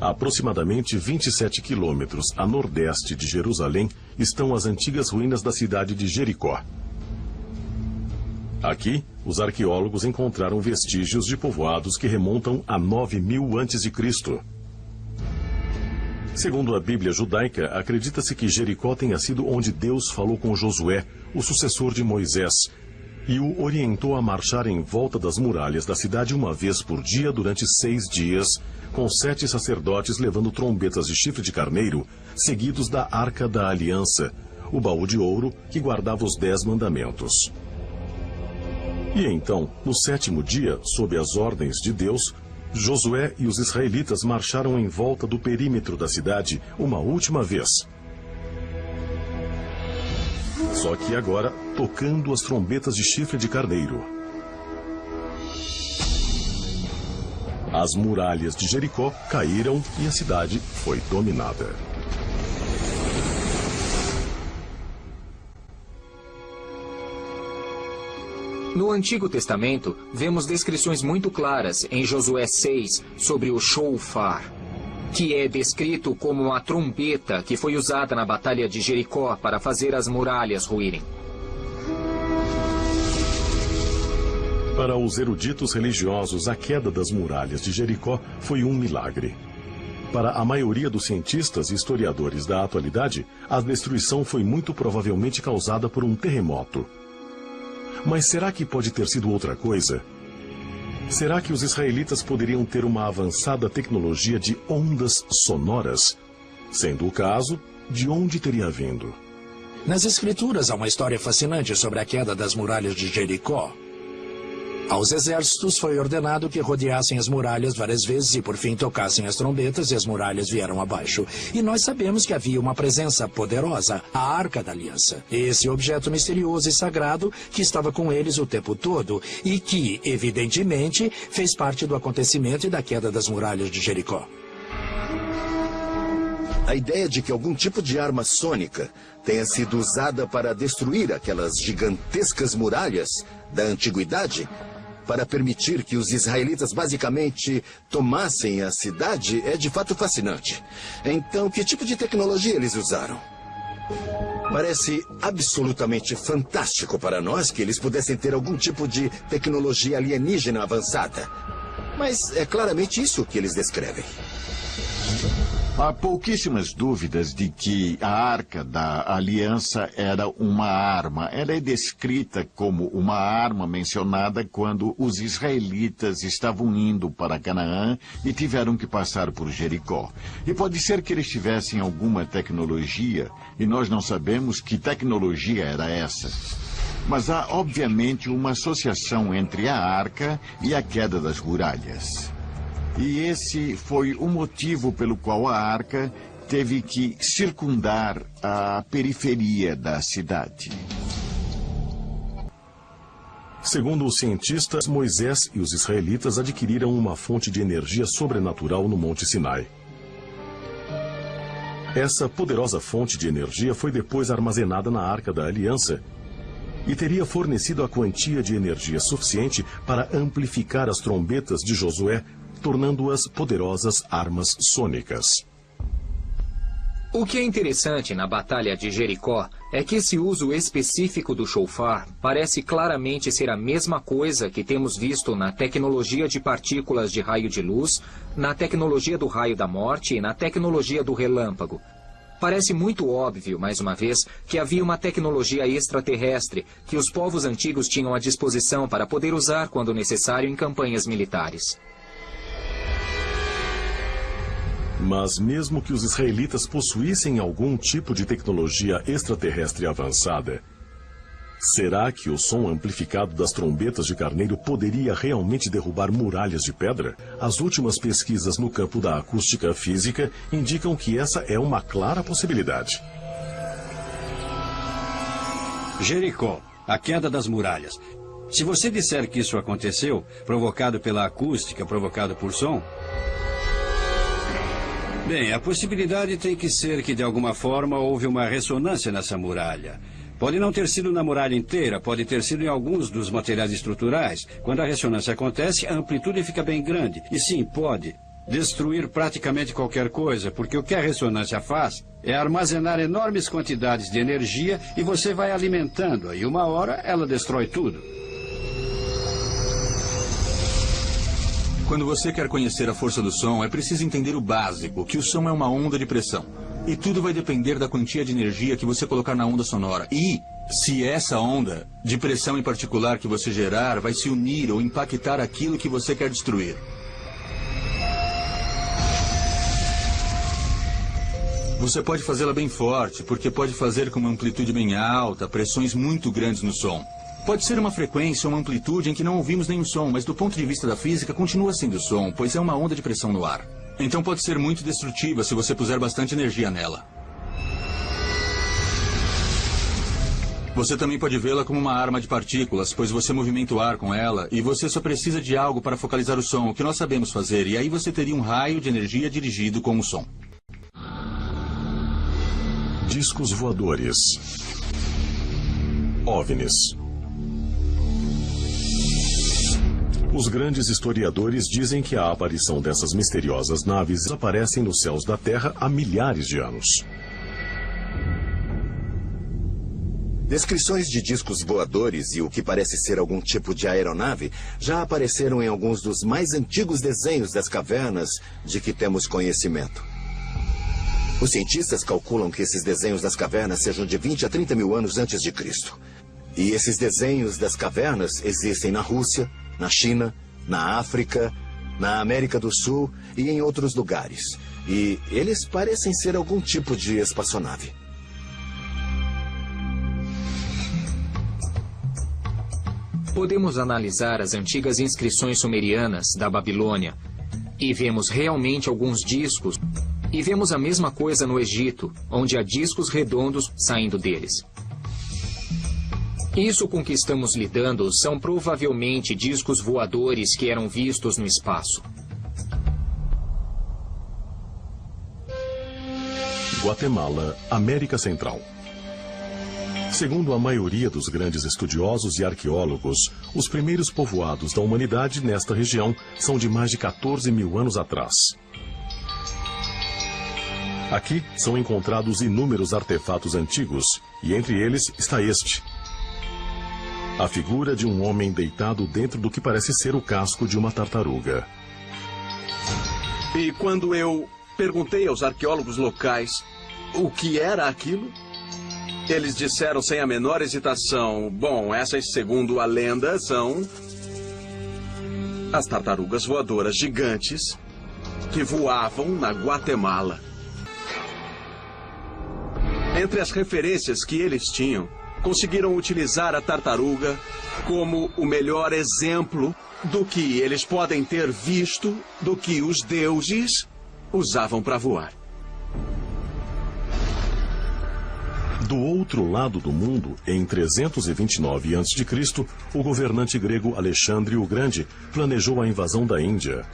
A aproximadamente 27 quilômetros a nordeste de Jerusalém estão as antigas ruínas da cidade de Jericó. Aqui, os arqueólogos encontraram vestígios de povoados que remontam a 9.000 a.C. Segundo a Bíblia judaica, acredita-se que Jericó tenha sido onde Deus falou com Josué, o sucessor de Moisés, e o orientou a marchar em volta das muralhas da cidade uma vez por dia durante 6 dias, com 7 sacerdotes levando trombetas de chifre de carneiro, seguidos da Arca da Aliança, o baú de ouro que guardava os 10 mandamentos. E então, no 7º dia, sob as ordens de Deus, Josué e os israelitas marcharam em volta do perímetro da cidade uma última vez. Só que agora, tocando as trombetas de chifre de carneiro. As muralhas de Jericó caíram e a cidade foi dominada. No Antigo Testamento, vemos descrições muito claras em Josué 6 sobre o shofar, que é descrito como uma trombeta que foi usada na Batalha de Jericó para fazer as muralhas ruírem. Para os eruditos religiosos, a queda das muralhas de Jericó foi um milagre. Para a maioria dos cientistas e historiadores da atualidade, a destruição foi muito provavelmente causada por um terremoto. Mas será que pode ter sido outra coisa? Será que os israelitas poderiam ter uma avançada tecnologia de ondas sonoras? Sendo o caso, de onde teria vindo? Nas Escrituras há uma história fascinante sobre a queda das muralhas de Jericó. Aos exércitos foi ordenado que rodeassem as muralhas várias vezes e por fim tocassem as trombetas e as muralhas vieram abaixo. E nós sabemos que havia uma presença poderosa, a Arca da Aliança. Esse objeto misterioso e sagrado que estava com eles o tempo todo e que, evidentemente, fez parte do acontecimento e da queda das muralhas de Jericó. A ideia de que algum tipo de arma sônica tenha sido usada para destruir aquelas gigantescas muralhas da antiguidade, para permitir que os israelitas basicamente tomassem a cidade, é de fato fascinante. Então, que tipo de tecnologia eles usaram? Parece absolutamente fantástico para nós que eles pudessem ter algum tipo de tecnologia alienígena avançada. Mas é claramente isso que eles descrevem. Há pouquíssimas dúvidas de que a Arca da Aliança era uma arma. Ela é descrita como uma arma mencionada quando os israelitas estavam indo para Canaã e tiveram que passar por Jericó. E pode ser que eles tivessem alguma tecnologia, e nós não sabemos que tecnologia era essa. Mas há, obviamente, uma associação entre a arca e a queda das muralhas. E esse foi o motivo pelo qual a arca teve que circundar a periferia da cidade. Segundo os cientistas, Moisés e os israelitas adquiriram uma fonte de energia sobrenatural no Monte Sinai. Essa poderosa fonte de energia foi depois armazenada na Arca da Aliança e teria fornecido a quantia de energia suficiente para amplificar as trombetas de Josué, tornando-as poderosas armas sônicas. O que é interessante na Batalha de Jericó é que esse uso específico do shofar parece claramente ser a mesma coisa que temos visto na tecnologia de partículas de raio de luz, na tecnologia do raio da morte e na tecnologia do relâmpago. Parece muito óbvio, mais uma vez, que havia uma tecnologia extraterrestre que os povos antigos tinham à disposição para poder usar quando necessário em campanhas militares. Mas mesmo que os israelitas possuíssem algum tipo de tecnologia extraterrestre avançada, será que o som amplificado das trombetas de carneiro poderia realmente derrubar muralhas de pedra? As últimas pesquisas no campo da acústica física indicam que essa é uma clara possibilidade. Jericó, a queda das muralhas. Se você disser que isso aconteceu, provocado pela acústica, provocado por som... Bem, a possibilidade tem que ser que, de alguma forma, houve uma ressonância nessa muralha. Pode não ter sido na muralha inteira, pode ter sido em alguns dos materiais estruturais. Quando a ressonância acontece, a amplitude fica bem grande. E sim, pode. destruir praticamente qualquer coisa, porque o que a ressonância faz é armazenar enormes quantidades de energia e você vai alimentando-a, e uma hora ela destrói tudo. Quando você quer conhecer a força do som, é preciso entender o básico, que o som é uma onda de pressão. E tudo vai depender da quantia de energia que você colocar na onda sonora. E se essa onda, de pressão em particular que você gerar, vai se unir ou impactar aquilo que você quer destruir. Você pode fazê-la bem forte, porque pode fazer com uma amplitude bem alta, pressões muito grandes no som. Pode ser uma frequência ou uma amplitude em que não ouvimos nenhum som, mas do ponto de vista da física continua sendo som, pois é uma onda de pressão no ar. Então pode ser muito destrutiva se você puser bastante energia nela. Você também pode vê-la como uma arma de partículas, pois você movimenta o ar com ela e você só precisa de algo para focalizar o som, o que nós sabemos fazer, e aí você teria um raio de energia dirigido com o som. Discos voadores. OVNIs. Os grandes historiadores dizem que a aparição dessas misteriosas naves aparecem nos céus da Terra há milhares de anos. Descrições de discos voadores e o que parece ser algum tipo de aeronave já apareceram em alguns dos mais antigos desenhos das cavernas de que temos conhecimento. Os cientistas calculam que esses desenhos das cavernas sejam de 20 a 30 mil anos antes de Cristo. E esses desenhos das cavernas existem na Rússia, na China, na África, na América do Sul e em outros lugares. E eles parecem ser algum tipo de espaçonave. Podemos analisar as antigas inscrições sumerianas da Babilônia e vemos realmente alguns discos. E vemos a mesma coisa no Egito, onde há discos redondos saindo deles. Isso com que estamos lidando são provavelmente discos voadores que eram vistos no espaço. Guatemala, América Central. Segundo a maioria dos grandes estudiosos e arqueólogos, os primeiros povoados da humanidade nesta região são de mais de 14 mil anos atrás. Aqui são encontrados inúmeros artefatos antigos, e entre eles está este. A figura de um homem deitado dentro do que parece ser o casco de uma tartaruga. E quando eu perguntei aos arqueólogos locais o que era aquilo, eles disseram sem a menor hesitação: bom, essas, segundo a lenda, são as tartarugas voadoras gigantes que voavam na Guatemala. Entre as referências que eles tinham, conseguiram utilizar a tartaruga como o melhor exemplo do que eles podem ter visto do que os deuses usavam para voar. Do outro lado do mundo, em 329 a.C., o governante grego Alexandre o Grande planejou a invasão da Índia.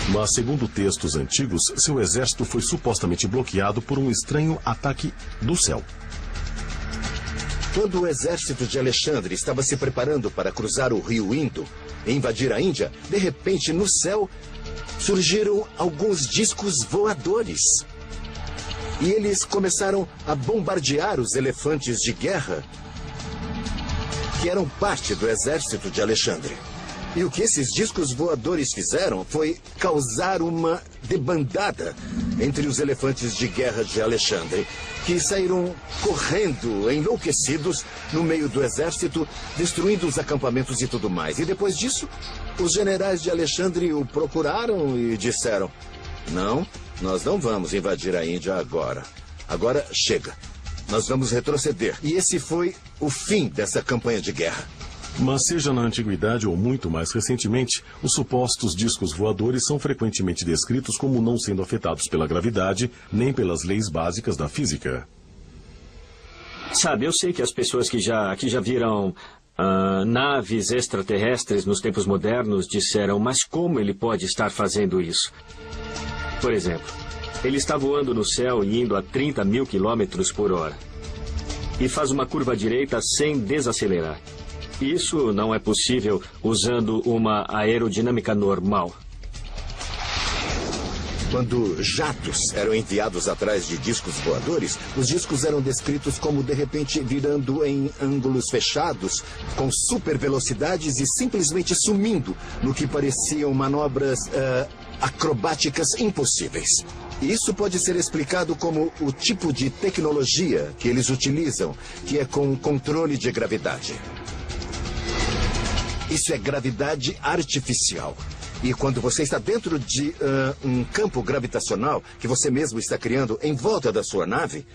Mas, segundo textos antigos, seu exército foi supostamente bloqueado por um estranho ataque do céu. Quando o exército de Alexandre estava se preparando para cruzar o rio Indo e invadir a Índia, de repente, no céu, surgiram alguns discos voadores. E eles começaram a bombardear os elefantes de guerra, que eram parte do exército de Alexandre. E o que esses discos voadores fizeram foi causar uma debandada entre os elefantes de guerra de Alexandre, que saíram correndo, enlouquecidos, no meio do exército, destruindo os acampamentos e tudo mais. E depois disso, os generais de Alexandre o procuraram e disseram: não, nós não vamos invadir a Índia agora. Agora chega. Nós vamos retroceder. E esse foi o fim dessa campanha de guerra. Mas seja na antiguidade ou muito mais recentemente, os supostos discos voadores são frequentemente descritos como não sendo afetados pela gravidade nem pelas leis básicas da física. Sabe, eu sei que as pessoas que já viram naves extraterrestres nos tempos modernos disseram: mas como ele pode estar fazendo isso? Por exemplo, ele está voando no céu e indo a 30 mil quilômetros por hora. E faz uma curva à direita sem desacelerar. Isso não é possível usando uma aerodinâmica normal. Quando jatos eram enviados atrás de discos voadores, os discos eram descritos como, de repente, virando em ângulos fechados, com super velocidades e simplesmente sumindo no que pareciam manobras acrobáticas impossíveis. Isso pode ser explicado como o tipo de tecnologia que eles utilizam, que é com controle de gravidade. Isso é gravidade artificial. E quando você está dentro de um campo gravitacional que você mesmo está criando em volta da sua nave,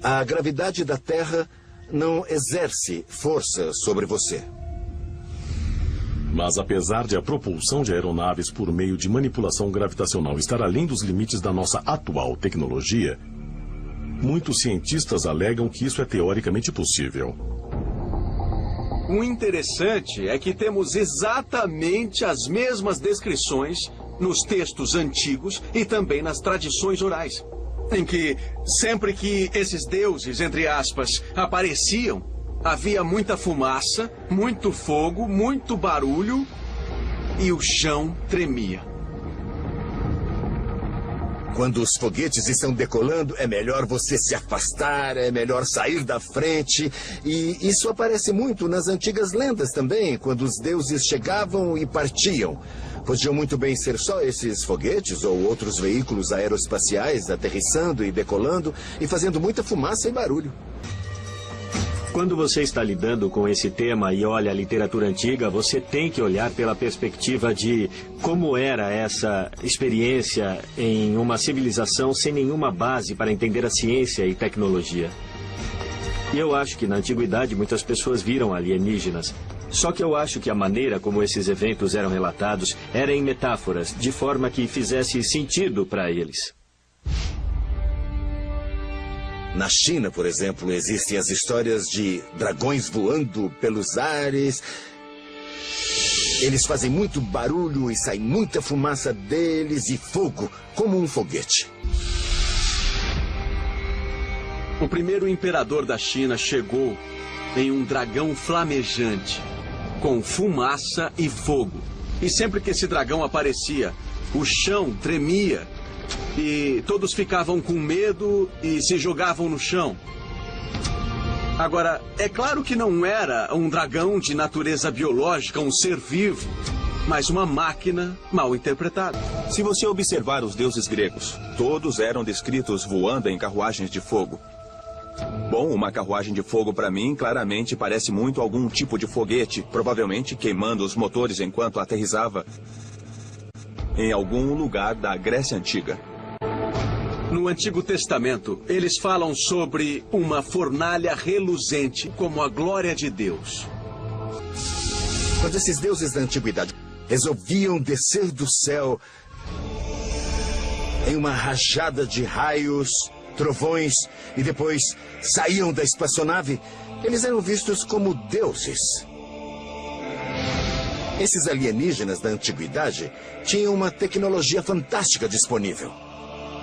a gravidade da Terra não exerce força sobre você. Mas apesar de a propulsão de aeronaves por meio de manipulação gravitacional estar além dos limites da nossa atual tecnologia, muitos cientistas alegam que isso é teoricamente possível. O interessante é que temos exatamente as mesmas descrições nos textos antigos e também nas tradições orais, em que sempre que esses deuses, entre aspas, apareciam, havia muita fumaça, muito fogo, muito barulho e o chão tremia. Quando os foguetes estão decolando, é melhor você se afastar, é melhor sair da frente. E isso aparece muito nas antigas lendas também, quando os deuses chegavam e partiam. Podiam muito bem ser só esses foguetes ou outros veículos aeroespaciais aterrissando e decolando e fazendo muita fumaça e barulho. Quando você está lidando com esse tema e olha a literatura antiga, você tem que olhar pela perspectiva de como era essa experiência em uma civilização sem nenhuma base para entender a ciência e tecnologia. E eu acho que na antiguidade muitas pessoas viram alienígenas. Só que eu acho que a maneira como esses eventos eram relatados era em metáforas, de forma que fizesse sentido para eles. Na China, por exemplo, existem as histórias de dragões voando pelos ares. Eles fazem muito barulho e sai muita fumaça deles e fogo, como um foguete. O primeiro imperador da China chegou em um dragão flamejante, com fumaça e fogo. E sempre que esse dragão aparecia, o chão tremia. E todos ficavam com medo e se jogavam no chão. Agora, é claro que não era um dragão de natureza biológica, um ser vivo, mas uma máquina mal interpretada. Se você observar os deuses gregos, todos eram descritos voando em carruagens de fogo. Bom, uma carruagem de fogo para mim claramente parece muito algum tipo de foguete, provavelmente queimando os motores enquanto aterrissava em algum lugar da Grécia Antiga. No Antigo Testamento, eles falam sobre uma fornalha reluzente como a glória de Deus. Quando esses deuses da antiguidade resolviam descer do céu em uma rajada de raios, trovões e depois saíam da espaçonave, eles eram vistos como deuses. Esses alienígenas da antiguidade tinham uma tecnologia fantástica disponível.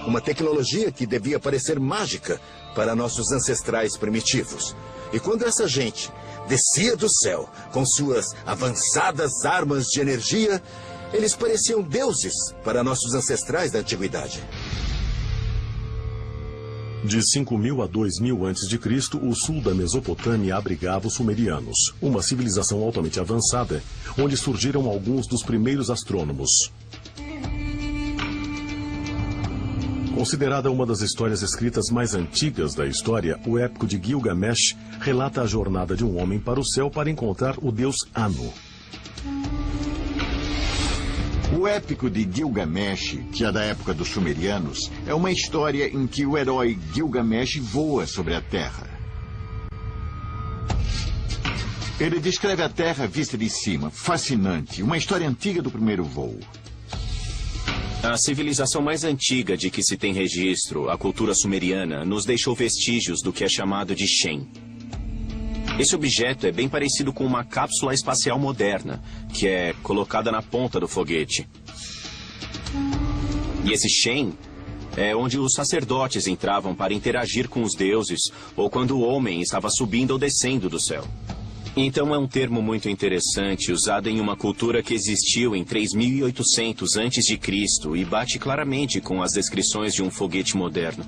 Uma tecnologia que devia parecer mágica para nossos ancestrais primitivos. E quando essa gente descia do céu com suas avançadas armas de energia, eles pareciam deuses para nossos ancestrais da antiguidade. De 5.000 a 2.000 a.C., o sul da Mesopotâmia abrigava os sumerianos, uma civilização altamente avançada, onde surgiram alguns dos primeiros astrônomos. Considerada uma das histórias escritas mais antigas da história, o épico de Gilgamesh relata a jornada de um homem para o céu para encontrar o deus Anu. O épico de Gilgamesh, que é da época dos sumerianos, é uma história em que o herói Gilgamesh voa sobre a Terra. Ele descreve a Terra vista de cima, fascinante, uma história antiga do primeiro voo. A civilização mais antiga de que se tem registro, a cultura sumeriana, nos deixou vestígios do que é chamado de Shen. Esse objeto é bem parecido com uma cápsula espacial moderna, que é colocada na ponta do foguete. E esse Shen é onde os sacerdotes entravam para interagir com os deuses, ou quando o homem estava subindo ou descendo do céu. Então é um termo muito interessante, usado em uma cultura que existiu em 3800 a.C. e bate claramente com as descrições de um foguete moderno.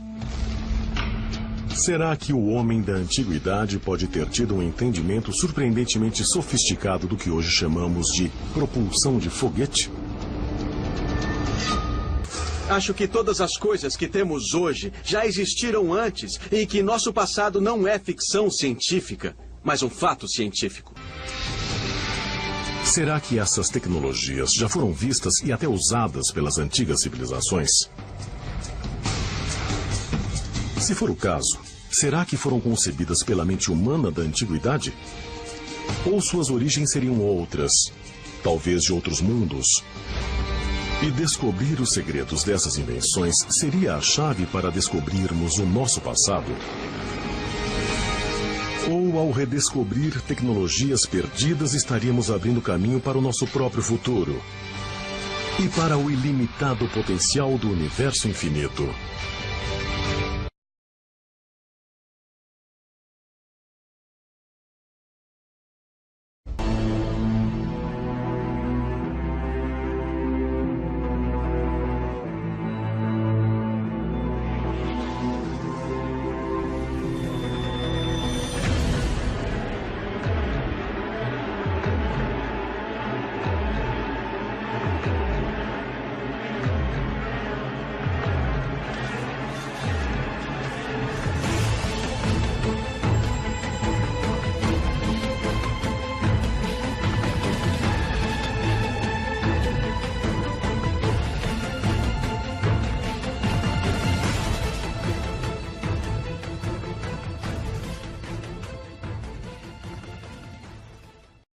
Será que o homem da antiguidade pode ter tido um entendimento surpreendentemente sofisticado do que hoje chamamos de propulsão de foguete? Acho que todas as coisas que temos hoje já existiram antes e que nosso passado não é ficção científica, mas um fato científico. Será que essas tecnologias já foram vistas e até usadas pelas antigas civilizações? Se for o caso, será que foram concebidas pela mente humana da antiguidade? Ou suas origens seriam outras, talvez de outros mundos? E descobrir os segredos dessas invenções seria a chave para descobrirmos o nosso passado? Ou ao redescobrir tecnologias perdidas, estaríamos abrindo caminho para o nosso próprio futuro? E para o ilimitado potencial do universo infinito?